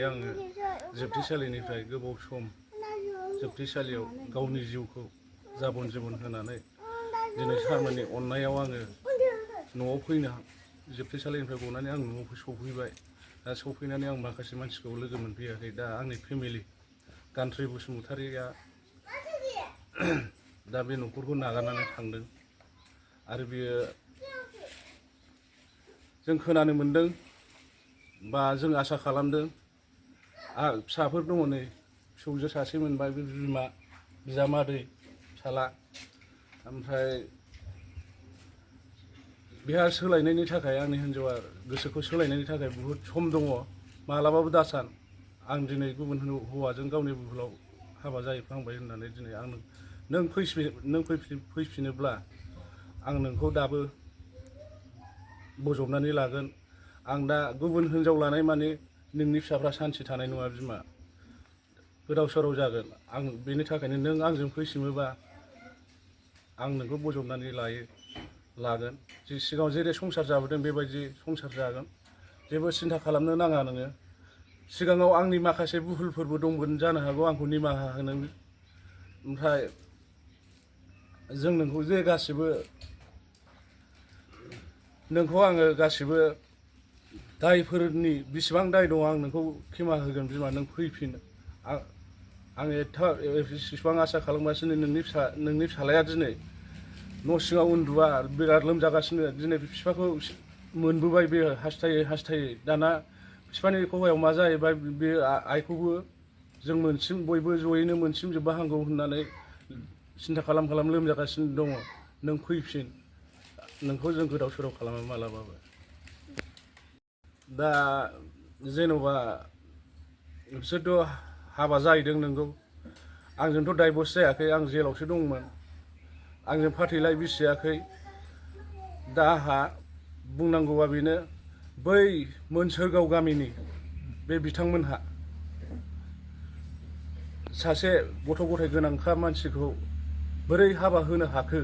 आङो जोबथेसालिनिफ्राय गोबाव सम जोबथेसालियाव गावनि जिउखौ जाबन जुबन होनानै दिनै सारमोननि अननायाव आङो न'आव फैनो जोबथेसालिनिफ्राय गनानै आं न'आव सफैबाय। दा सफैनानै आं माखासे मानसिखौ लोगो मोनफैयाखै। दा आंनि फेमिलि गान्थ्रि बसुमतारिया दा बे न'खरखौ नागारनानै थांदों आरो बियो जों खोनानो मोन्दों बा जों आसा खालामदों फिसाफोर दङ नै फिसौजो सासे मोनबाय बे बिमा बिजामादै फिसाला ओमफ्राय बेहा सोलायनायनि थाखाय आंनि हिन्जावा गोसोखौ सोलायनायनि थाखाय बुहुद सम दङ मालाबाबो दासान आं दिनै गुबुन हौवाजों गावनि बुहुलाव हाबा जाहैफ्लांबाय होननानै दिनै आं नों फैफिनोब्ला आं नोंखौ दाबो बजबनानै लागोन। आं दा गुबुन हिन्जाव लानाय माने नोंनि फिसाफ्रा सान्थि थानाय नङा बिमा गोदाव सोराव जागोन। आं बेनि थाखायनो नों आंजों फैफिनोबा आं नोंखौ बजबनानै लागोन। सिगाङाव जेरै संसार जाबोदों बेबायदि संसार जागोन। जेबो सिन्था खालामनो नाङा नोङो। सिगाङाव आंनि माखासे भुलफोरबो दंमोन जानो हागौ आंखौ निमाहा होनो। ओमफ्राय जों नोंखौ जे गासिबो नोंखौ आङो गासिबो दायफोरनि बिसिबां दाय दं आं नोंखौ क्षमा होगोन बिमा नों फैफिन। आं एसेबां आसा खालामगासिनो नोंनि फिसालाया दिनै न' सिङाव उन्दुआ बिराद लोमजागासिनो दिनै बिफाखौ मोनबोबाय बे हास्थायै दाना बिफानि खहायाव मा जाहैबाय बे आइखौबो जों बयबो जयैनो मोनसिमजोबबा हामगौ होननानै सिन्था खालाम लोमजागासिनो दङ। नों फैफिन नोंखौ जों गोदाव सोराव खालामा मालाबाबो। दा जेन'बा बिसोरथ' हाबा जाहैदों नोंगौ आंजोंथ' डाइभर्स जायाखै आं जेलावसो दंमोन आंजों फाथैलाइ बिसियाखै। दा आंहा बुंनांगौआ बेनो बै मोनसोरगाव गामिनि बे बिथांमोनहा सासे गथ' गथाय गोनांखा मानसिखौ बोरै हाबा होनो हाखो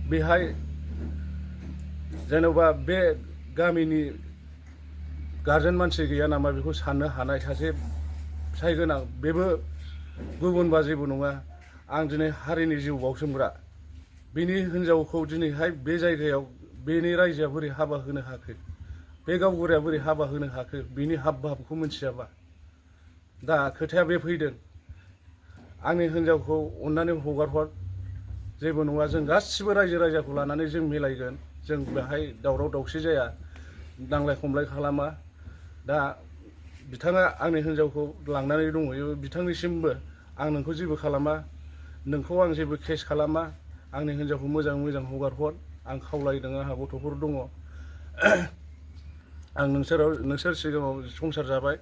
बेहाय जेन'बा बे गामिनि गारजेन मानसि गैया नामा बेखौ साननो हानाय सासे फिसाइ गोनां बेबो गुबुनबा जेबो नङा। आं दिनै हारिनि जिउ बाउसोमग्रा बिनि हिन्जावखौ दिनैहाय बे जायगायाव बेनि रायजोआ बोरै हाबा होनो हाखो बे गावबुराया बोरै हाबा होनो हाखो बिनि हाब भाबखौ मिथियाबा। दा खोथाया बे फैदों आंनि हिन्जावखौ अननानै हगारहर जेबो नङा जों गासिबो रायजो राजाखौ लानानै जों मिलायगोन। जों बेहाय दावराव दावसि जाया नांलाय खमलाय खालामा। दा बिथाङा आंनि हिन्जावखौ लांनानै दंहैयो बिथांनिसिमबो आं नोंखौ जेबो खालामा नोंखौ आं जेबो केस खालामा आंनि हिन्जावखौ मोजां हगारहर आं खावलायदों आंहा गथ'फोर दङ। आं नोंसोर सिगाङाव संसार जाबाय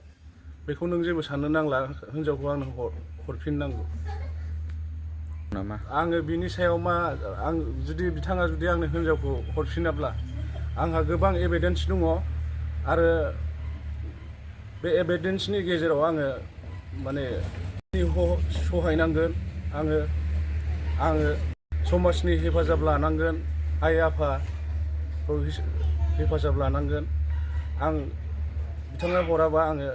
बेखौ नों जेबो साननो नांला हिन्जावखौ आंनो हरफिननांगौ नामा। आङो बिनि सायाव मा आं बिथाङा जुदि आंनो हिन्जावखौ हरफिनाब्ला आंहा गोबां एभिडेन्स दङ आरो बे एभिडेन्सनि गेजेराव आङो माने सहायनांगोन। आङो समाजनि हेफाजाब लानांगोन आइ आफाखौ हेफाजाब लानांगोन। आं बिथाङा हराबा आङो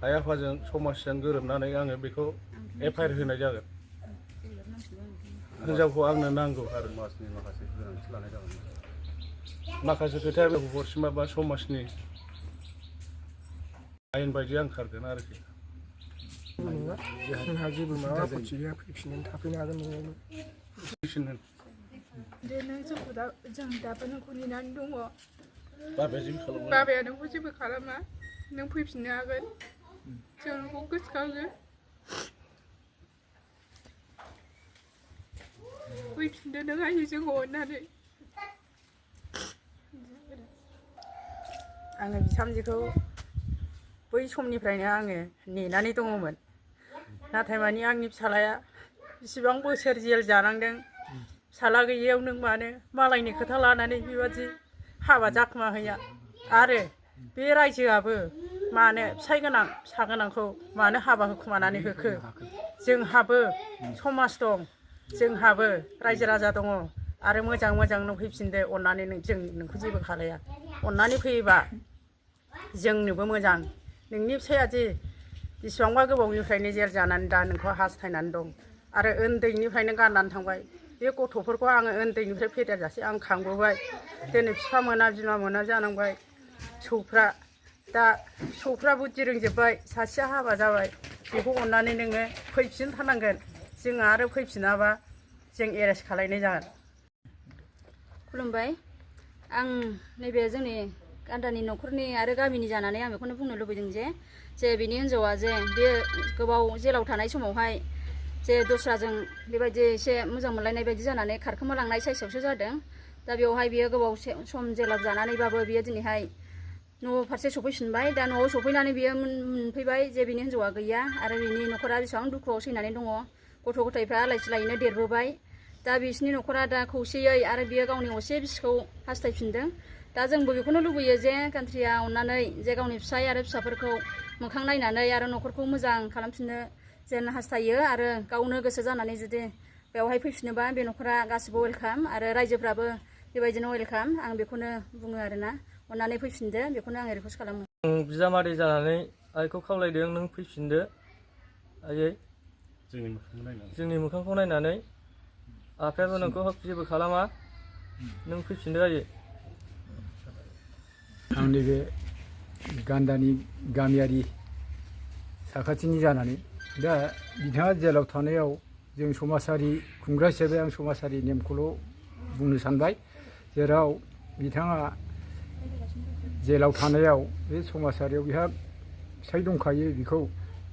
आइ आफाजों समाजजों गोरोबनानै आङो बेखौ एफआइआर होनाय जागोन। हिन्जावखौ आंनो नांगौ आरो समाजनि माखासे गोनांथि लानाय जागोन। माखासे खोथाया बेखौ हरसिमाबा समाजनि आयेन बायदि आं खारगोन आरोखि। जोंहा जेबो माबा आपत्ति गैया फैफिननानै थाफैनो हागोन न'आवनो। फैफिनगोन जों दाबो नोंखौ नेनानै दङ। बाबाया नोंखौ जेबो खालामा नों फैफिननो हागोन जों नोंखौ गोसोखाङो। फैफिनदो नों आइ जोंखौ अननानै। आङो बिहामजोखौ बै समनिफ्रायनो आङो नेनानै दङमोन नाथाय मानि आंनि फिसालाया बिसिबां बोसोर जेल जानांदों फिसाला गैयैयाव नों मानो मालायनि खोथा लानानै बेबादि हाबा जाखोमा हैया आरो बे रायजोआबो मानो फिसाइ गोनां फिसा गोनांखौ मानो हाबा होखुमानानै होखो। जोंहाबो समाज दं जोंहाबो रायजो राजा दङ आरो मोजां नों फैफिनदो अननानै जों नोंखौ जेबो खालाया अननानै फैयोबा जोंनोबो मोजां नोंनि फिसाया दि बेसेबांबा गोबावनिफ्रायनो जेल जानानै दा नोंखौ हास्थायनानै दं आरो उन्दैनिफ्रायनो गारनानै थांबाय बे गथ'फोरखौ आङो उन्दैनिफ्राय फेदेरजासे आं खांबोबाय दिनै बिफा मोना बिमा मोना जानांबाय फिसौफ्रा दा फिसौफ्रा बुद्धि रोंजोब्बाय सासेया हाबा जाबाय बेखौ अननानै नोङो फैफिनथारनांगोन जोङो आरो फैफिनाबा जों एरेस्ट खालायनाय जागोन। खुलुमबाय। आं नैबे जोंनि गान्दानि न'खरनि आरो गामिनि जानानै आं बेखौनो बुंनो लुबैदों जे बिनि हिन्जावा जे बे गोबाव जेलाव थानाय समावहाय जे दस्राजों बेबायदि एसे मोजां मोनलायनाय बायदि जानानै खारखोमालांनाय साइसआवसो जादों। दा बेवहाय बियो गोबाव सम जेलाव जानानैबाबो बियो दिनैहाय न' फारसे सफैफिनबाय। दा न'आव सफैनानै बियो मोनफैबाय जे बिनि हिन्जावा गैया आरो बिनि न'खरा बेसेबां दुखुआव सैनानै दङ। गथ' गथायफ्रा आलाय सिलायैनो देरबोबाय। दा बिसिनि न'खरा दा खौसेयै आरो बियो गावनि असे बिसिखौ हास्थायफिनदों। दा जोंबो बेखौनो लुबैयो जे कान्ट्रिया अननानै जे गावनि फिसाय आरो फिसाफोरखौ मोखां नायनानै आरो न'खरखौ मोजां खालामफिननो जेन हास्थायो आरो गावनो गोसो जानानै जुदि बेवहाय फैफिनोबा बे न'खरा गासिबो वेलकाम आरो रायजोफ्राबो बेबायदिनो वेलकाम। आं बेखौनो बुङो आरोना अननानै फैफिनदो बेखौनो आं रिकुवेस्ट खालामो। बिजामादै जानानै आइखौ खावलायदों नों फैफिनदो आइयै जोंनि मोखांखौ नायनानै आफायाबो नोंखौ जेबो खालामा नों फैफिनदो आइयै। आंनि बे गान्दानि गामियारि साखाथिनि जानानै दा बिथाङा जेलाव थानायाव जों समाजारि खुंग्रा हिसाबै आं समाजारि नेमखौल' बुंनो सानबाय। जेराव बिथाङा जेलाव थानायाव बे समाजारियाव बिहा फिसाय दंखायो बेखौ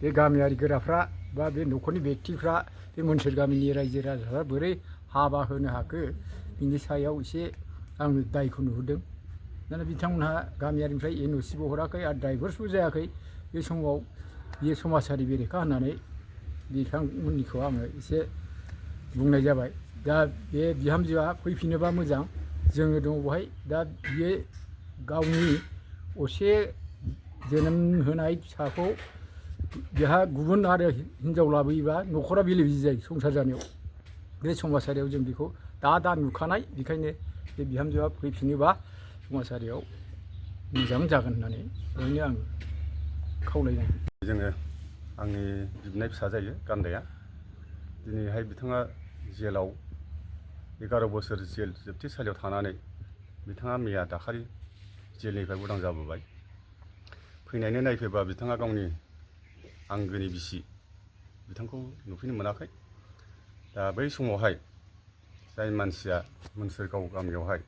बे गामियारि गोराफ्रा बा बे न'खरनि बेक्तिफ्रा बे मोनसोर गामिनि रायजो राजाफ्रा बोरै हाबा होनो हाखो बिनि सायाव एसे आङो दायखौ नुहुरदों। दाना बिथांमोनहा गामियारिनिफ्राय NOCबो हराखै आरो डाइभर्सबो जायाखै। बे समाव बियो समाजारि बेरेखा होननानै बिथांमोननिखौ आङो एसे बुंनाय जाबाय। दा बे बिहामजोआ फैफिनोबा मोजां जोङो दङ बेवहाय। दा बियो गावनि असे जोनोम होनाय फिसाखौ बेहा गुबुन आरो हिनजाव लाबोयोबा न'खरा बेले बेजे जायो संसार जानायाव। बे समाजारियाव जों बेखौ दा नुखानाय बेखायनो बे बिहामजोआ फैफिनोबा समाजारियाव मोजां जागोन होननानै बेनो आं खावलायदों। जोङो आंनि बिबनाय फिसा जायो गान्दाया। दिनैहाय बिथाङा जेलाव 11 बोसोर जेल जोबथेसालियाव थानानै बिथाङा मैया दाखालि जेलनिफ्राय उदां जाबोबाय। फैनायनो नायफैबा बिथाङा गावनि आंगोनि बिसि बिथांखौ नुफैनो मोनाखै। दा बै समावहाय जाय मानसिया मोनसोरगाव गामियावहाय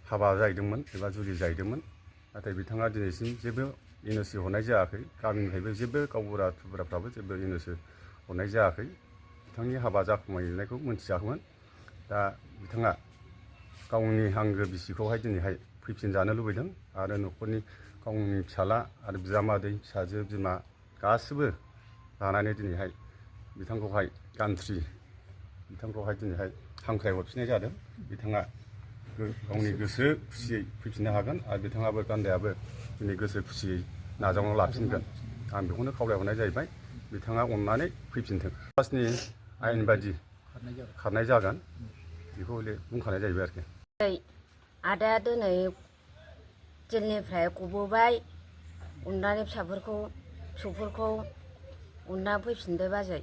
हाबा जाहैदोंमोन एबा जुलि जाहैदोंमोन नाथाय बिथाङा दिनैसिम जेबो NOC हरनाय जायाखै। गामिनिफ्रायबो जेबो गावबुरा थुबुराफ्राबो जेबो NOC हरनाय जायाखै। बिथांनि हाबा जाखुमाहैनायखौ मोनथियाखैमोन। दा बिथाङा गावनि आंगो बिसिखौहाय दिनैहाय फैफिनजानो लुबैदों आरो न'खरनि गावनि फिसाला आरो बिजामादै फिसाजो बिमा गासिबो लानानै दिनैहाय बिथांखौहाय बिथांखौहाय दिनैहाय हांख्रायहरफिननाय जादों। बिथाङा गावनि गोसो खुसियै फैफिननो हागोन आरो बिथाङाबो गान्दायाबो दिनै गोसो खुसियै नाजावना लाफिनगोन। आं बेखौनो खावलायहरनाय जाहैबाय बिथाङा अननानै फैफिनथों। समाजनि आयेन बायदि खारनाय जागोन बेखौ बुंखानाय जाहैबाय आरोखि। आदाया दिनै जेलनिफ्राय गबोबाय अननानै फिसाफोरखौ फिसौफोरखौ अनना फैफिनदो बाजै।